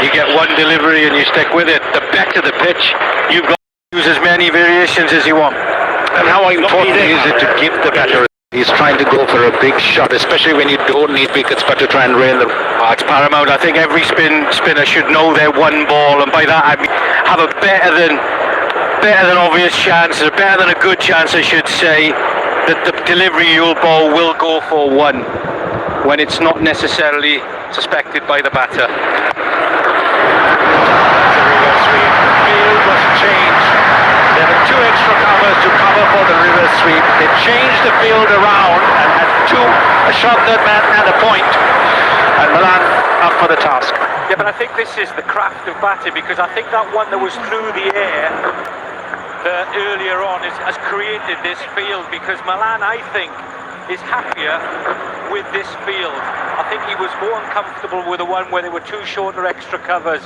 You get one delivery and you stick with it. The better the pitch, you've got to use as many variations as you want. And how important is it to give the batter? He's trying to go for a big shot, especially when you don't need wickets, but to try and rail them. It's paramount. I think every spinner should know their one ball, and by that I mean have a better than obvious chance, or better than a good chance, I should say, that the delivery you'll bowl will go for one when it's not necessarily suspected by the batter. There were two extra covers to cover for the reverse sweep. They changed the field around and had a shot third man and a point. And Milan up for the task. Yeah, but I think this is the craft of batting, because I think that one that was through the air earlier on has created this field, because Milan, I think, is happier with this field. I think he was more uncomfortable with the one where there were two shorter extra covers.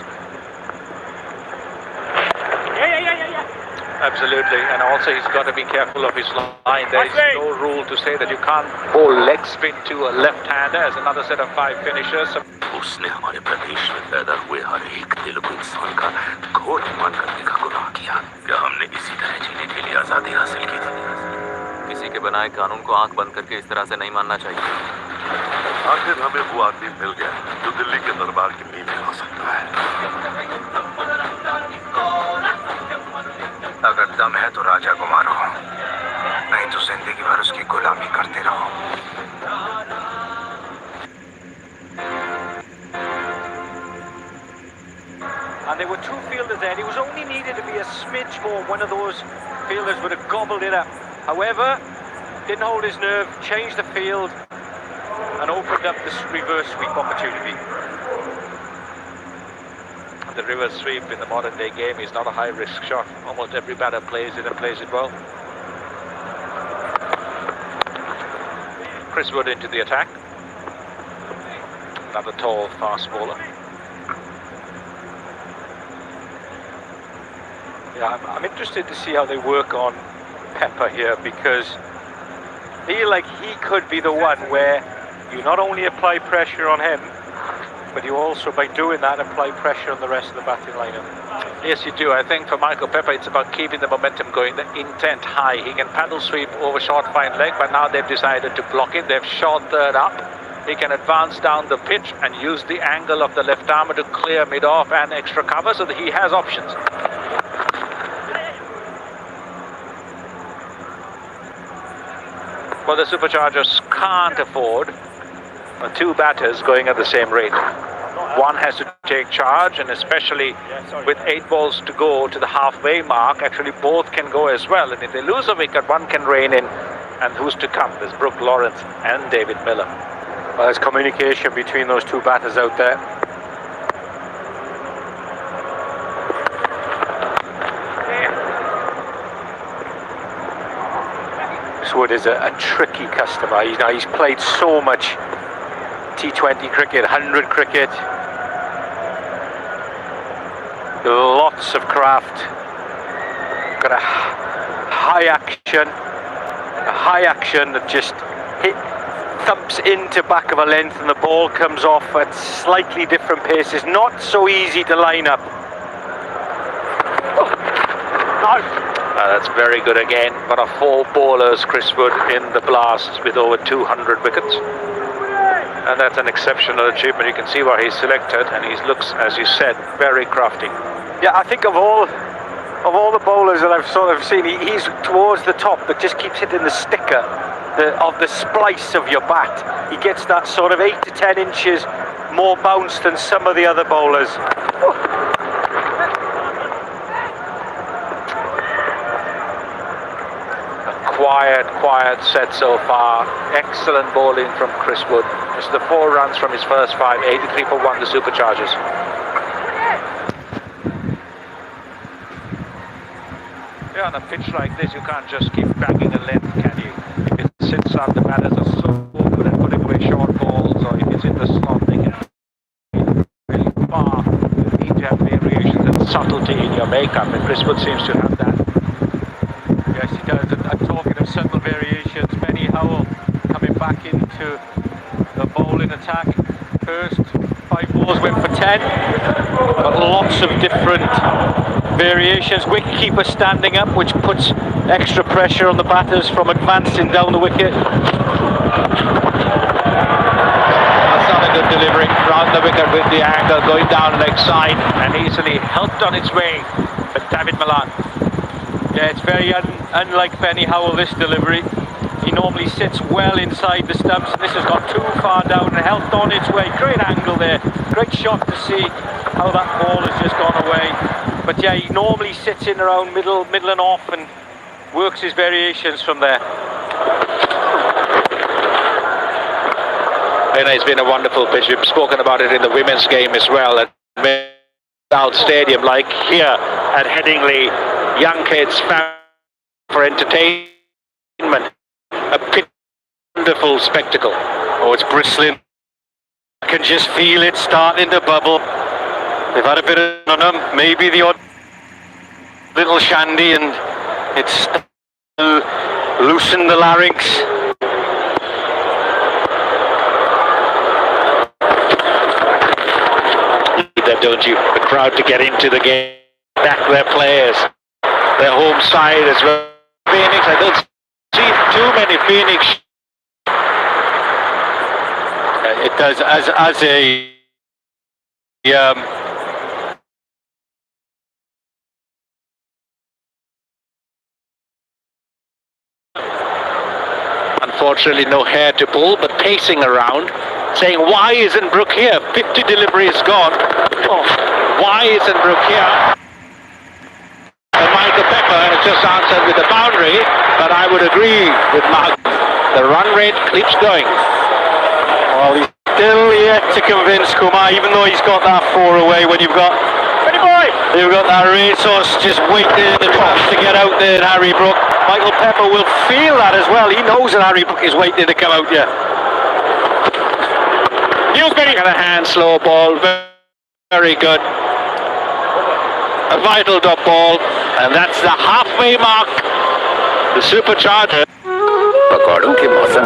Absolutely, and also he's got to be careful of his line. There is no rule to say that you can't bowl leg spin to a left-hander as another set of 5 finishers. उसने हमारे प्रदेश में पैदा हुए हर एक दिल को इंसान का घोर मान करने का गुनाह किया। क्या हमने इसी तरह जीने के लिए आज़ादी हासिल की थी? किसी के बनाए कानून को आंख बंद करके इस तरह से नहीं मानना चाहिए। आखिर हमें वो आदमी मिल गया जो दिल्ली के दरबार की नींव हिला सकता है। अगर दम है तो राजा को मारो, नहीं तो जिंदगी भर उसकी गुलामी करते रहो। And there were two fielders there, and he was only needed to be a smidge more. One of those fielders would have gobbled it up. However, didn't hold his nerve, changed the field, and opened up this reverse sweep opportunity. The reverse sweep in the modern day game is not a high risk shot. Almost every batter plays it and plays it well. Chris Wood into the attack. Another tall fast bowler. Yeah, I'm interested to see how they work on Pepper here, because I feel like he could be the one where you not only apply pressure on him, but you also, by doing that, apply pressure on the rest of the batting lineup. Yes, you do. I think for Michael Pepper, it's about keeping the momentum going, the intent high. He can paddle sweep over short fine leg, but now they've decided to block it. They've shot third up. He can advance down the pitch and use the angle of the left armour to clear mid-off and extra cover, so that he has options. Well, the Superchargers can't afford two batters going at the same rate. One has to take charge, and especially with 8 balls to go to the halfway mark, actually both can go as well. And if they lose a wicket, one can rein in. And who's to come? There's Brooke Lawrence and David Miller. Well, there's communication between those two batters out there. Wood is a tricky customer. He's played so much T20 cricket, 100 cricket, lots of craft, got a high action that just thumps into back of a length, and the ball comes off at slightly different paces. Not so easy to line up. That's very good again. Got a 4 bowlers, Chris Wood, in the blast with over 200 wickets. And that's an exceptional achievement. You can see why he's selected, and he looks, as you said, very crafty. Yeah, I think of all the bowlers that I've sort of seen, he's towards the top, but just keeps hitting the sticker of the splice of your bat. He gets that sort of 8 to 10 inches more bounce than some of the other bowlers. Quiet set so far. Excellent bowling from Chris Wood. Just the 4 runs from his first 5, 83 for 1, the Superchargers. Yeah, on a pitch like this, you can't just keep banging a length, can you? If it sits up, the batters are so good at putting away short balls, or if it's in the slot, they can really far. You need to have variations and subtlety in your makeup, and Chris Wood seems to have that. Yes, he does. I'm talking of subtle variations. Benny Howell coming back into the bowling attack. First 5 balls went for 10. Got lots of different variations. Wicketkeeper standing up, which puts extra pressure on the batters from advancing down the wicket. That's not a good delivery. Round the wicket with the angle, going down leg side, and easily helped on its way. But David Malan. Yeah, it's very unlike Benny Howell, this delivery. He normally sits well inside the stumps, and this has gone too far down and helped on its way. Great angle there. Great shot to see how that ball has just gone away. But yeah, he normally sits in around middle and off and works his variations from there. And it's been a wonderful pitch. We've spoken about it in the women's game as well at South Stadium, like here at Headingley. Young kids found for entertainment. A wonderful spectacle. Oh, it's bristling. I can just feel it starting to bubble. They've had a bit of on them, maybe the odd little shandy, and it's loosened the larynx. That, don't you? The crowd to get into the game, back their players, their home side as well. Phoenix, I don't see too many Phoenix. It does as a Unfortunately, no hair to pull, but pacing around, saying, why isn't Brook here? 50 deliveries gone. Oh, why isn't Brook here? And Michael Pepper has just answered with a boundary, but I would agree with Mark. The run rate keeps going. well, he's still yet to convince Kumar, even though he's got that 4 away. When you've got that racehorse just waiting in the tracks to get out there, Harry Brook. Michael Pepper will feel that as well. He knows that Harry Brook is waiting to come out here. Newsbury got a hand slow ball, very good. A vital dot ball, and that's the halfway mark. The Superchargers. पकौड़ों के मौसम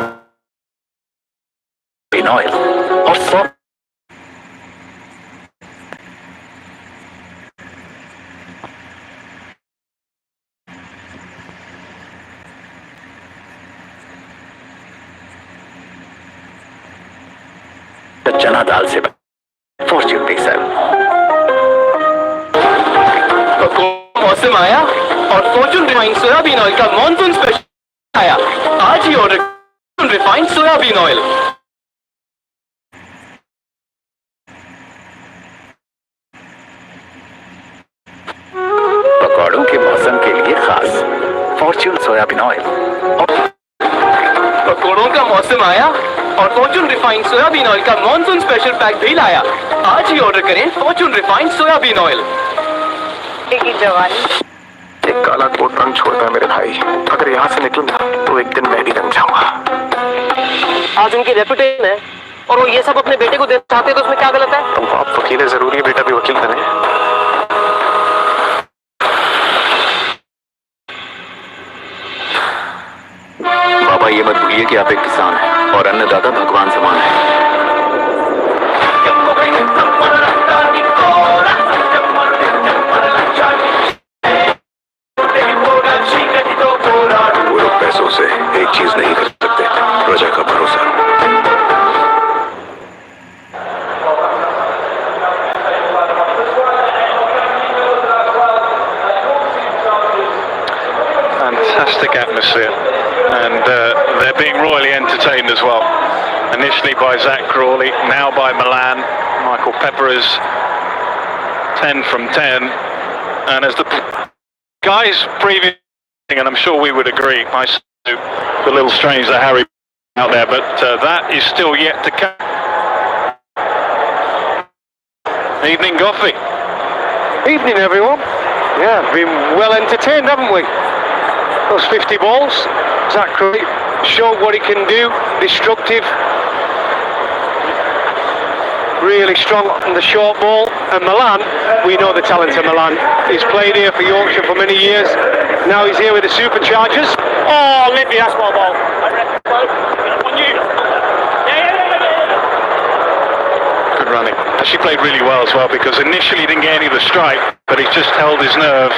Phoenixl और सब चना दाल से Fortune pixel मौसम आया और Fortune refined soybean oil का मॉनसून स्पेशल आया। आज ही ऑर्डर रिफाइंड सोयाबीन ऑयल। पकौड़ों के मौसम के लिए खास फॉर्च्यून सोयाबीन ऑयल। पकौड़ों का मौसम आया और फॉर्च्यून रिफाइंड सोयाबीन ऑयल का मॉनसून स्पेशल पैक भी लाया। आज ही ऑर्डर करें फॉर्च्यून रिफाइंड सोयाबीन ऑयल। एक काला कोट रंग छोड़ता है मेरे भाई। अगर यहाँ से निकलूं तो एक दिन मैं भी रंग जाऊंगा। आज उनकी रेपुटेशन है और वो ये सब अपने बेटे को देना चाहते हैं, तो उसमें क्या गलत है? तुम आप वकील है, जरूरी है बेटा भी वकील बने। बाबा ये मत भूलिए कि आप एक किसान हैं और अन्नदाता भगवान समान है। वो लोग पैसों से एक चीज नहीं कर सकते, प्रजा का भरोसा। Fantastic atmosphere, and they're being royally entertained as well. Initially by Zach Crawley, now by Milan. Michael Pepper is 10 from 10, and as the guys previous, and I'm sure we would agree, I see a little strange that Harry out there, but that is still yet to come. Evening, Goffey. Evening, everyone. Yeah, been well entertained, haven't we? Those 50 balls, Zach Crawley showed what he can do, destructive, really strong on the short ball. And Milan, we know the talent of Milan. He's played here for Yorkshire for many years. Now he's here with the Superchargers. Oh, Lippy, that's my ball. On you. Good running. Actually played really well as well, because initially he didn't get any of the strike, but he's just held his nerve.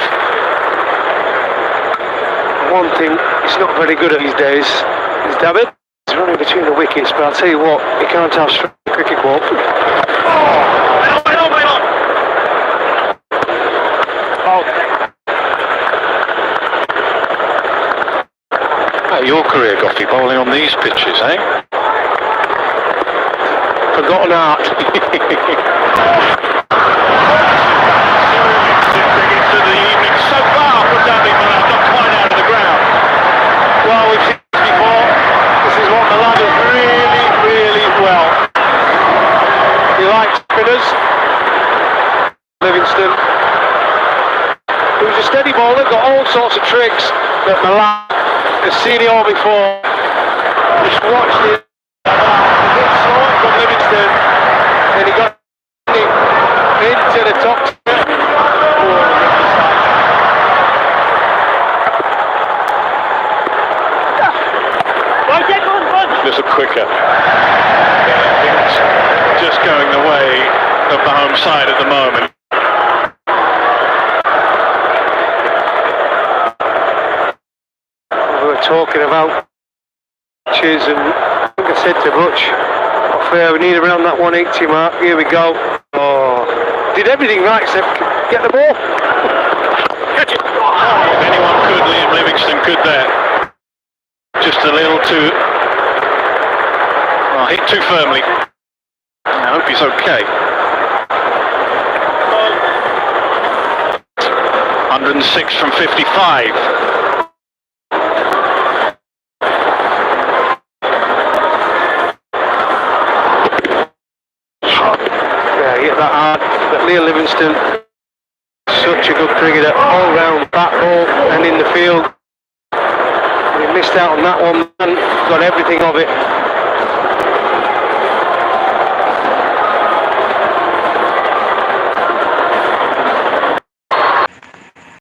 One thing he's not very good at these days is David. He's running between the wickets, but I'll tell you what, he can't have straight cricket ball. Your career, Goffey, bowling on these pitches, eh? Forgotten art. Into the evening so far from David Milan, not quite out of the ground. Well, we've seen this before. This is what Milan does really, really well. He likes spinners. Livingston, who's a steady bowler, got all sorts of tricks that Milan has seen it all before. Just watched it. He hit slow from Livingston, and he got it into the top. Little quicker. It's just going the way of the home side at the moment. We were talking about pitches, and I think I said to Butch, not fair, we need around that 180 mark. Here we go. Oh, did everything right except get the ball. Catch it. If anyone could, Liam Livingston could there. Just a little too... Oh, hit too firmly. I hope he's okay. 106 from 55. Yeah, he hit that hard. But Liam Livingston, such a good cricketer, all round, bat ball and in the field. He missed out on that one, man. Got everything of it.